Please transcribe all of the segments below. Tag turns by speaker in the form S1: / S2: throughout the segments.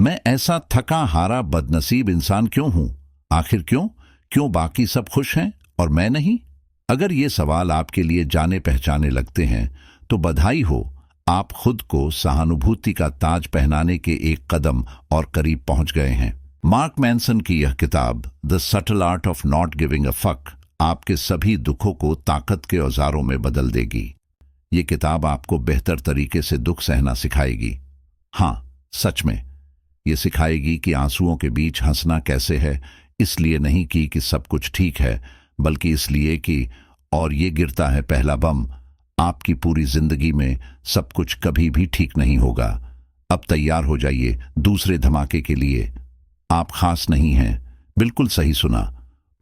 S1: मैं ऐसा थका हारा बदनसीब इंसान क्यों हूं? आखिर क्यों? क्यों बाकी सब खुश हैं और मैं नहीं? अगर ये सवाल आपके लिए जाने पहचाने लगते हैं तो बधाई हो, आप खुद को सहानुभूति का ताज पहनाने के एक कदम और करीब पहुंच गए हैं। मार्क मैनसन की यह किताब the subtle art of not giving a fuck आपके सभी दुखों को ताकत के औजारों में बदल देगी। ये किताब आपको बेहतर तरीके से दुख सहना सिखाएगी। हाँ, सच में ये सिखाएगी कि आंसुओं के बीच हंसना कैसे है, इसलिए नहीं कि सब कुछ ठीक है, बल्कि इसलिए कि और ये गिरता है पहला बम, आपकी पूरी जिंदगी में सब कुछ कभी भी ठीक नहीं होगा। अब तैयार हो जाइए दूसरे धमाके के लिए। आप खास नहीं हैं, बिल्कुल सही सुना।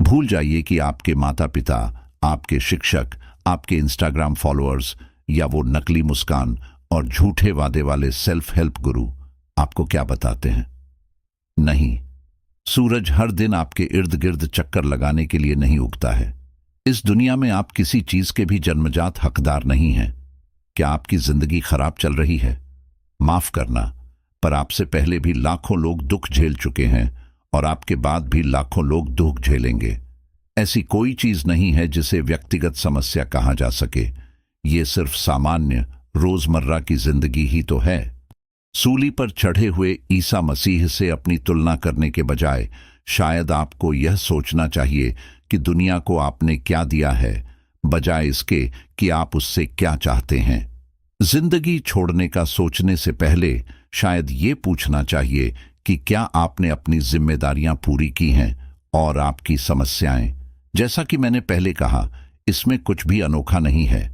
S1: भूल जाइए कि आपके माता पिता, आपके शिक्षक, आपके इंस्टाग्राम फॉलोअर्स या वो नकली मुस्कान और झूठे वादे वाले सेल्फ हेल्प गुरु आपको क्या बताते हैं। नहीं, सूरज हर दिन आपके इर्द गिर्द चक्कर लगाने के लिए नहीं उगता है। इस दुनिया में आप किसी चीज के भी जन्मजात हकदार नहीं हैं। क्या आपकी जिंदगी खराब चल रही है? माफ करना, पर आपसे पहले भी लाखों लोग दुख झेल चुके हैं और आपके बाद भी लाखों लोग दुख झेलेंगे। ऐसी कोई चीज नहीं है जिसे व्यक्तिगत समस्या कहा जा सके। ये सिर्फ सामान्य रोजमर्रा की जिंदगी ही तो है। सूली पर चढ़े हुए ईसा मसीह से अपनी तुलना करने के बजाय शायद आपको यह सोचना चाहिए कि दुनिया को आपने क्या दिया है, बजाय इसके कि आप उससे क्या चाहते हैं। जिंदगी छोड़ने का सोचने से पहले शायद ये पूछना चाहिए कि क्या आपने अपनी जिम्मेदारियां पूरी की हैं और आपकी समस्याएं, जैसा कि मैंने पहले कहा, इसमें कुछ भी अनोखा नहीं है।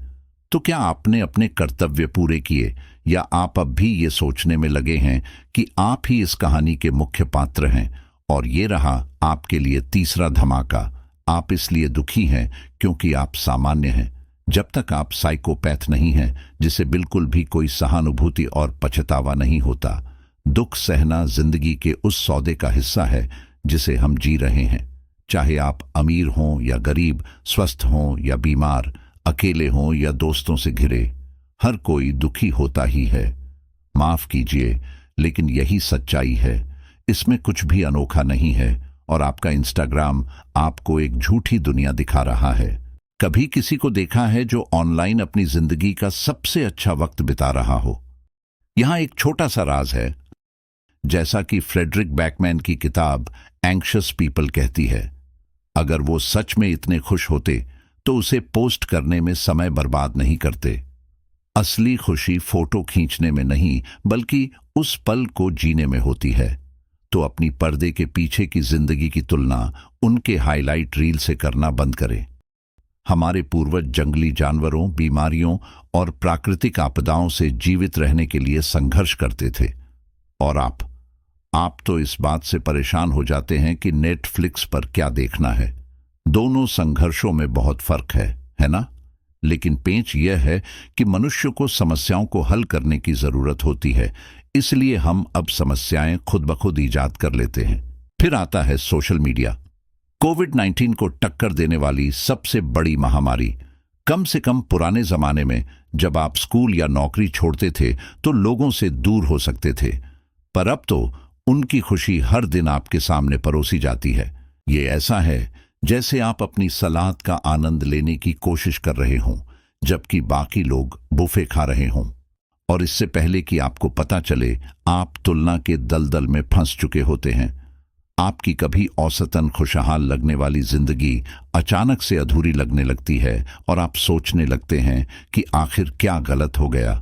S1: तो क्या आपने अपने कर्तव्य पूरे किए, या आप अब भी ये सोचने में लगे हैं कि आप ही इस कहानी के मुख्य पात्र हैं? और ये रहा आपके लिए तीसरा धमाका। आप इसलिए दुखी हैं क्योंकि आप सामान्य हैं, जब तक आप साइकोपैथ नहीं हैं जिसे बिल्कुल भी कोई सहानुभूति और पछतावा नहीं होता। दुख सहना जिंदगी के उस सौदे का हिस्सा है जिसे हम जी रहे हैं। चाहे आप अमीर हों या गरीब, स्वस्थ हों या बीमार, अकेले हों या दोस्तों से घिरे, हर कोई दुखी होता ही है। माफ कीजिए, लेकिन यही सच्चाई है। इसमें कुछ भी अनोखा नहीं है और आपका इंस्टाग्राम आपको एक झूठी दुनिया दिखा रहा है। कभी किसी को देखा है जो ऑनलाइन अपनी जिंदगी का सबसे अच्छा वक्त बिता रहा हो? यहां एक छोटा सा राज है। जैसा कि फ्रेडरिक बैकमैन की किताब एंग्शियस पीपल कहती है, अगर वो सच में इतने खुश होते तो उसे पोस्ट करने में समय बर्बाद नहीं करते। असली खुशी फोटो खींचने में नहीं, बल्कि उस पल को जीने में होती है। तो अपनी पर्दे के पीछे की जिंदगी की तुलना उनके हाईलाइट रील से करना बंद करें। हमारे पूर्वज जंगली जानवरों, बीमारियों और प्राकृतिक आपदाओं से जीवित रहने के लिए संघर्ष करते थे। और आप तो इस बात से परेशान हो जाते हैं कि नेटफ्लिक्स पर क्या देखना है। दोनों संघर्षों में बहुत फर्क है ना? लेकिन पेंच यह है कि मनुष्य को समस्याओं को हल करने की जरूरत होती है, इसलिए हम अब समस्याएं खुद ब खुद ईजाद कर लेते हैं। फिर आता है सोशल मीडिया, कोविड-19 को टक्कर देने वाली सबसे बड़ी महामारी। कम से कम पुराने जमाने में जब आप स्कूल या नौकरी छोड़ते थे तो लोगों से दूर हो सकते थे, पर अब तो उनकी खुशी हर दिन आपके सामने परोसी जाती है। ये ऐसा है जैसे आप अपनी सलाद का आनंद लेने की कोशिश कर रहे हों, जबकि बाकी लोग बुफे खा रहे हों। और इससे पहले कि आपको पता चले, आप तुलना के दलदल में फंस चुके होते हैं। आपकी कभी औसतन खुशहाल लगने वाली जिंदगी अचानक से अधूरी लगने लगती है और आप सोचने लगते हैं कि आखिर क्या गलत हो गया।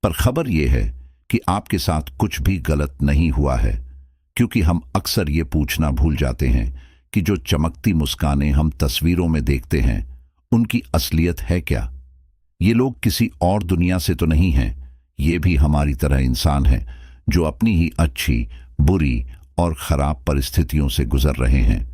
S1: पर खबर यह है कि आपके साथ कुछ भी गलत नहीं हुआ है, क्योंकि हम अक्सर ये पूछना भूल जाते हैं कि जो चमकती मुस्कानें हम तस्वीरों में देखते हैं, उनकी असलियत है क्या। ये लोग किसी और दुनिया से तो नहीं हैं, ये भी हमारी तरह इंसान हैं जो अपनी ही अच्छी, बुरी और खराब परिस्थितियों से गुजर रहे हैं।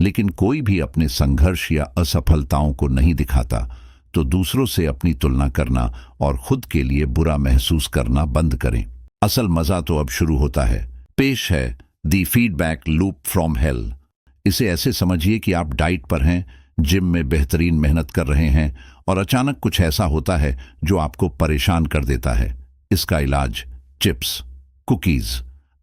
S1: लेकिन कोई भी अपने संघर्ष या असफलताओं को नहीं दिखाता, तो दूसरों से अपनी तुलना करना और खुद के लिए बुरा महसूस करना बंद करें। असल मजा तो अब शुरू होता है। पेश है the feedback loop from hello. इसे ऐसे समझिए कि आप डाइट पर हैं, जिम में बेहतरीन मेहनत कर रहे हैं और अचानक कुछ ऐसा होता है जो आपको परेशान कर देता है। इसका इलाज चिप्स, कुकीज,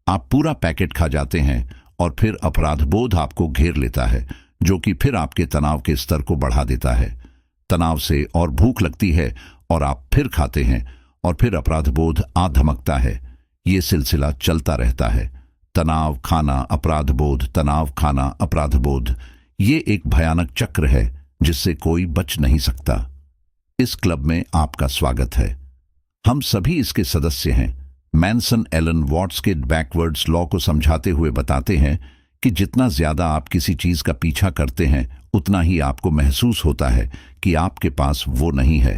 S1: आप पूरा पैकेट खा जाते हैं और फिर अपराधबोध आपको घेर लेता है, जो कि फिर आपके तनाव के स्तर को बढ़ा देता है। तनाव से और भूख लगती है और आप फिर खाते हैं और फिर अपराधबोध आ धमकता है। ये सिलसिला चलता रहता है। तनाव खाना अपराधबोध, तनाव खाना अपराधबोध, ये एक भयानक चक्र है जिससे कोई बच नहीं सकता। इस क्लब में आपका स्वागत है। हम सभी इसके सदस्य हैं। मैनसन एलन वॉट्स के बैकवर्ड्स लॉ को समझाते हुए बताते हैं कि जितना ज्यादा आप किसी चीज का पीछा करते हैं, उतना ही आपको महसूस होता है कि आपके पास वो नहीं है।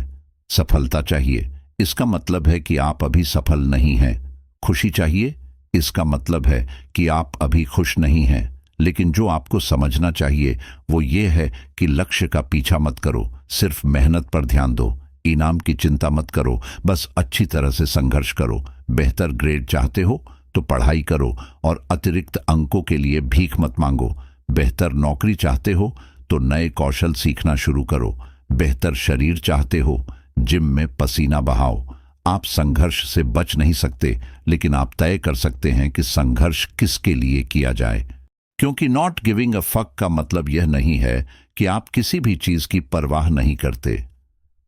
S1: सफलता चाहिए, इसका मतलब है कि आप अभी सफल नहीं हैं। खुशी चाहिए, इसका मतलब है कि आप अभी खुश नहीं हैं। लेकिन जो आपको समझना चाहिए वो ये है कि लक्ष्य का पीछा मत करो, सिर्फ मेहनत पर ध्यान दो। इनाम की चिंता मत करो, बस अच्छी तरह से संघर्ष करो। बेहतर ग्रेड चाहते हो तो पढ़ाई करो और अतिरिक्त अंकों के लिए भीख मत मांगो। बेहतर नौकरी चाहते हो तो नए कौशल सीखना शुरू करो। बेहतर शरीर चाहते हो, जिम में पसीना बहाओ। आप संघर्ष से बच नहीं सकते, लेकिन आप तय कर सकते हैं कि संघर्ष किसके लिए किया जाए। क्योंकि नॉट गिविंग अ फक का मतलब यह नहीं है कि आप किसी भी चीज की परवाह नहीं करते,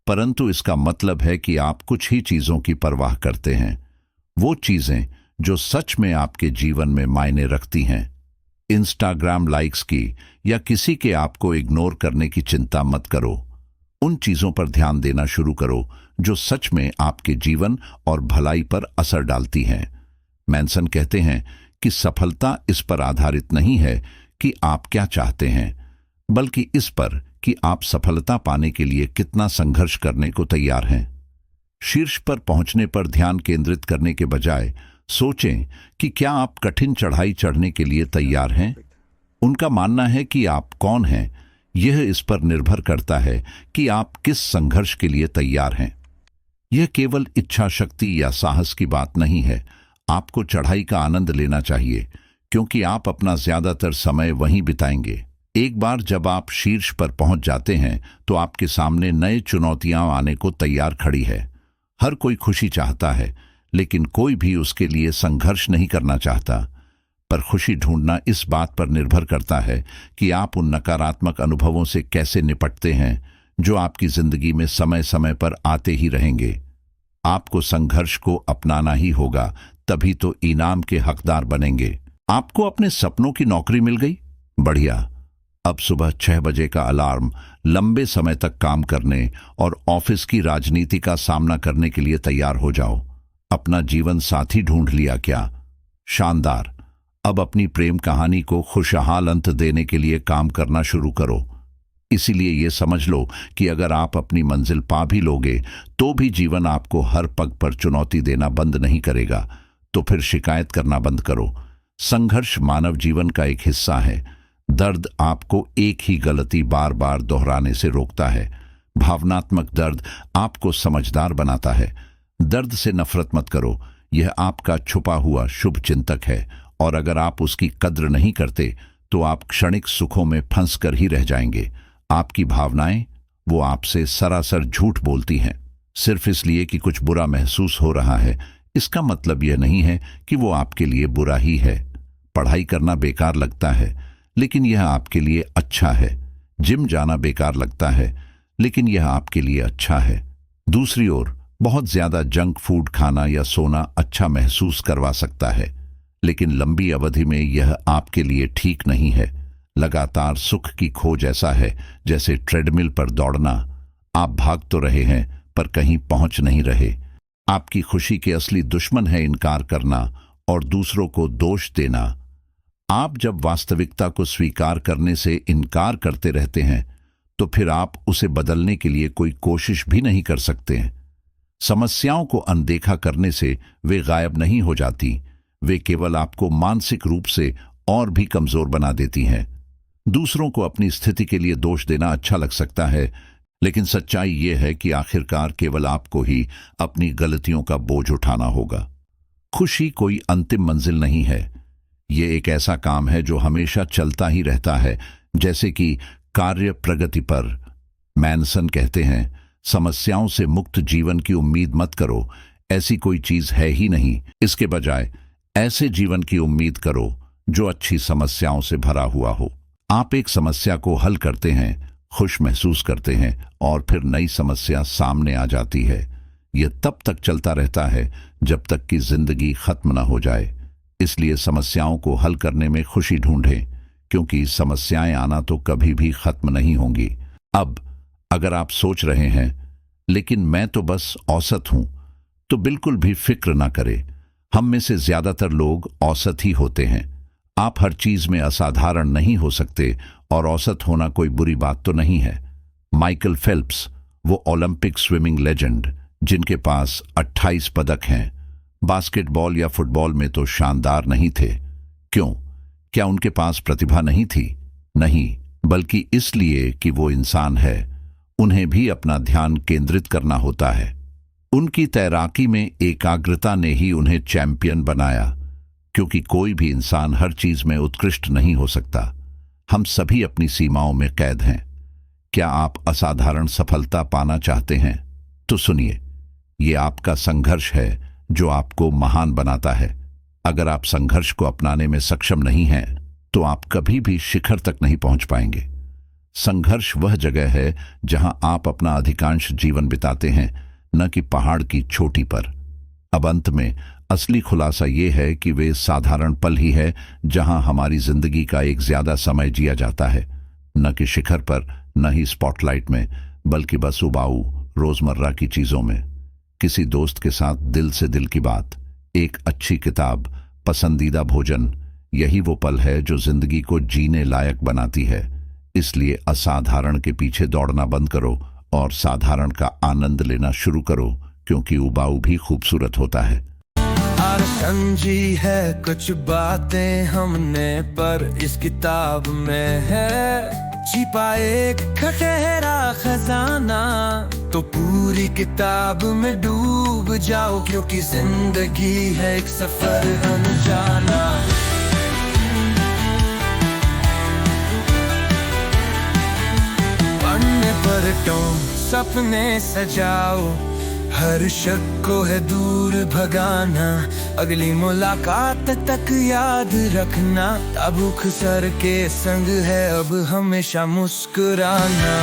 S1: परंतु इसका मतलब है कि आप कुछ ही चीजों की परवाह करते हैं। वो चीजें जो सच में आपके जीवन में मायने रखती हैं। इंस्टाग्राम लाइक्स की या किसी के आपको इग्नोर करने की चिंता मत करो। उन चीजों पर ध्यान देना शुरू करो जो सच में आपके जीवन और भलाई पर असर डालती हैं। मैनसन कहते हैं कि सफलता इस पर आधारित नहीं है कि आप क्या चाहते हैं, बल्कि इस पर कि आप सफलता पाने के लिए कितना संघर्ष करने को तैयार हैं। शीर्ष पर पहुंचने पर ध्यान केंद्रित करने के बजाय सोचें कि क्या आप कठिन चढ़ाई चढ़ने के लिए तैयार हैं। उनका मानना है कि आप कौन हैं, यह इस पर निर्भर करता है कि आप किस संघर्ष के लिए तैयार हैं। यह केवल इच्छा शक्ति या साहस की बात नहीं है। आपको चढ़ाई का आनंद लेना चाहिए, क्योंकि आप अपना ज्यादातर समय वहीं बिताएंगे। एक बार जब आप शीर्ष पर पहुंच जाते हैं तो आपके सामने नए चुनौतियां आने को तैयार खड़ी है। हर कोई खुशी चाहता है, लेकिन कोई भी उसके लिए संघर्ष नहीं करना चाहता। पर खुशी ढूंढना इस बात पर निर्भर करता है कि आप उन नकारात्मक अनुभवों से कैसे निपटते हैं जो आपकी जिंदगी में समय समय पर आते ही रहेंगे। आपको संघर्ष को अपनाना ही होगा, तभी तो इनाम के हकदार बनेंगे। आपको अपने सपनों की नौकरी मिल गई, बढ़िया। अब सुबह 6 बजे का अलार्म लंबे समय तक काम करने और ऑफिस की राजनीति का सामना करने के लिए तैयार हो जाओ। अपना जीवन साथी ढूंढ लिया क्या? शानदार। अब अपनी प्रेम कहानी को खुशहाल अंत देने के लिए काम करना शुरू करो। इसीलिए यह समझ लो कि अगर आप अपनी मंजिल पा भी लोगे तो भी जीवन आपको हर पग पर चुनौती देना बंद नहीं करेगा। तो फिर शिकायत करना बंद करो। संघर्ष मानव जीवन का एक हिस्सा है। दर्द आपको एक ही गलती बार बार दोहराने से रोकता है। भावनात्मक दर्द आपको समझदार बनाता है। दर्द से नफरत मत करो, यह आपका छुपा हुआ शुभ चिंतक है, और अगर आप उसकी कद्र नहीं करते तो आप क्षणिक सुखों में फंस कर ही रह जाएंगे। आपकी भावनाएं, वो आपसे सरासर झूठ बोलती हैं। सिर्फ इसलिए कि कुछ बुरा महसूस हो रहा है, इसका मतलब यह नहीं है कि वो आपके लिए बुरा ही है। पढ़ाई करना बेकार लगता है, लेकिन यह आपके लिए अच्छा है। जिम जाना बेकार लगता है, लेकिन यह आपके लिए अच्छा है। दूसरी ओर बहुत ज्यादा जंक फूड खाना या सोना अच्छा महसूस करवा सकता है, लेकिन लंबी अवधि में यह आपके लिए ठीक नहीं है। लगातार सुख की खोज ऐसा है जैसे ट्रेडमिल पर दौड़ना। आप भाग तो रहे हैं पर कहीं पहुंच नहीं रहे। आपकी खुशी के असली दुश्मन है इनकार करना और दूसरों को दोष देना। आप जब वास्तविकता को स्वीकार करने से इनकार करते रहते हैं तो फिर आप उसे बदलने के लिए कोई कोशिश भी नहीं कर सकते हैं। समस्याओं को अनदेखा करने से वे गायब नहीं हो जाती, वे केवल आपको मानसिक रूप से और भी कमजोर बना देती हैं। दूसरों को अपनी स्थिति के लिए दोष देना अच्छा लग सकता है, लेकिन सच्चाई यह है कि आखिरकार केवल आपको ही अपनी गलतियों का बोझ उठाना होगा। खुशी कोई अंतिम मंजिल नहीं है। यह एक ऐसा काम है जो हमेशा चलता ही रहता है, जैसे कि कार्य प्रगति पर। मैनसन कहते हैं, समस्याओं से मुक्त जीवन की उम्मीद मत करो, ऐसी कोई चीज है ही नहीं। इसके बजाय ऐसे जीवन की उम्मीद करो जो अच्छी समस्याओं से भरा हुआ हो। आप एक समस्या को हल करते हैं, खुश महसूस करते हैं और फिर नई समस्या सामने आ जाती है। यह तब तक चलता रहता है जब तक कि जिंदगी खत्म न हो जाए। इसलिए समस्याओं को हल करने में खुशी ढूंढें, क्योंकि समस्याएं आना तो कभी भी खत्म नहीं होंगी। अब अगर आप सोच रहे हैं लेकिन मैं तो बस औसत हूं, तो बिल्कुल भी फिक्र ना करें। हम में से ज्यादातर लोग औसत ही होते हैं। आप हर चीज में असाधारण नहीं हो सकते और औसत होना कोई बुरी बात तो नहीं है। माइकल फेल्प्स, वो ओलंपिक स्विमिंग लेजेंड जिनके पास 28 पदक हैं, बास्केटबॉल या फुटबॉल में तो शानदार नहीं थे। क्यों? क्या उनके पास प्रतिभा नहीं थी? नहीं, बल्कि इसलिए कि वो इंसान है। उन्हें भी अपना ध्यान केंद्रित करना होता है। उनकी तैराकी में एकाग्रता ने ही उन्हें चैंपियन बनाया, क्योंकि कोई भी इंसान हर चीज में उत्कृष्ट नहीं हो सकता। हम सभी अपनी सीमाओं में कैद हैं। क्या आप असाधारण सफलता पाना चाहते हैं? तो सुनिए, ये आपका संघर्ष है जो आपको महान बनाता है। अगर आप संघर्ष को अपनाने में सक्षम नहीं हैं, तो आप कभी भी शिखर तक नहीं पहुंच पाएंगे। संघर्ष वह जगह है जहां आप अपना अधिकांश जीवन बिताते हैं, न कि पहाड़ की चोटी पर। अब अंत में असली खुलासा यह है कि वे साधारण पल ही है जहां हमारी जिंदगी का एक ज्यादा समय जिया जाता है, न कि शिखर पर, न ही स्पॉटलाइट में, बल्कि बस उबाऊ रोजमर्रा की चीजों में। किसी दोस्त के साथ दिल से दिल की बात, एक अच्छी किताब, पसंदीदा भोजन, यही वो पल है जो जिंदगी को जीने लायक बनाती है। इसलिए असाधारण के पीछे दौड़ना बंद करो और साधारण का आनंद लेना शुरू करो, क्योंकि उबाऊ भी खूबसूरत होता है।
S2: और समझी है कुछ बातें हमने, पर इस किताब में है छिपा एक खटहरा खजाना। तो पूरी किताब में डूब जाओ, क्योंकि जिंदगी है एक सफर अनजाना। पढ़ने पर सपने सजाओ, हर शक को है दूर भगाना। अगली मुलाकात तक याद रखना, ताबूक सर के संग है अब हमेशा मुस्कुराना।